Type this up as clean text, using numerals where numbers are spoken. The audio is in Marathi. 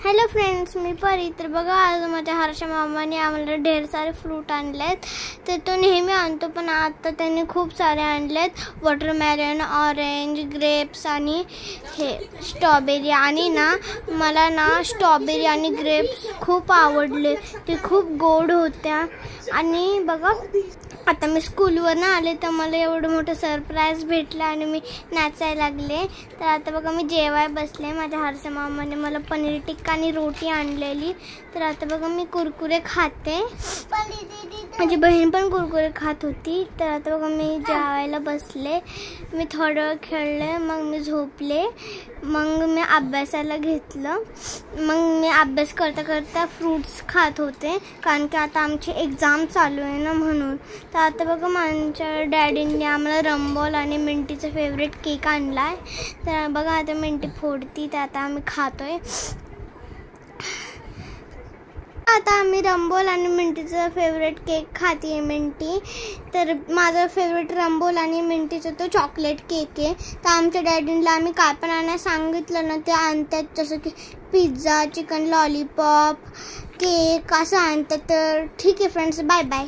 हॅलो फ्रेंड्स, मी परी. तर बघा, आज माझ्या हर्षा मामाने आम्हाला ढेर सारे फ्रूट आणलेत. तर तो नेहमी आणतो, पण आता त्यांनी खूप सारे आणलेत. वॉटरमेलन, ऑरेंज, ग्रेप्स आणि हे स्ट्रॉबेरी. आणि मला स्ट्रॉबेरी आणि ग्रेप्स खूप आवडले. ते खूप गोड होत्या. आणि बघा, आता मी स्कूलवरनं आले तर मला एवढं मोठं सरप्राईज भेटलं आणि मी नाचायला लागले. तर आता बघा, मी जेवाय बसले. माझ्या हर्षा मामाने मला पनीर टिक्का आणि रोटी आणलेली. तर आता बघा, मी कुरकुरे खाते. माझी बहीण पण कुरकुरे खात होती. तर आता बघा, मी जेवायला बसले. मी थोडं खेळले, मग मी झोपले. मग मी अभ्यासाला घेतलं. मग मी अभ्यास करता करता फ्रूट्स खात होते, कारण की आता आमची एक्झाम चालू आहे ना, म्हणून. तर आता बघा, माझ्या डॅडींनी आम्हाला रंबोल आणि मिंटीचा फेवरेट केक आणला आहे. तर बघा, आता मिंटी फोडती. तर आता आम्ही खातोय. आता आम्ही रंबोल आणि मिंटीचा फेवरेट केक खाते मिंटी. तर माझा फेवरेट रंबोल आणि मिंटीचा तो चॉकलेट केक आहे. तर आमच्या डॅडींना आम्ही काय पण आणायला सांगितलं ना, ते आणतात. जसं की पिझ्झा, चिकन लॉलीपॉप, केक असं आणतात. तर ठीक आहे फ्रेंड्स, बाय बाय.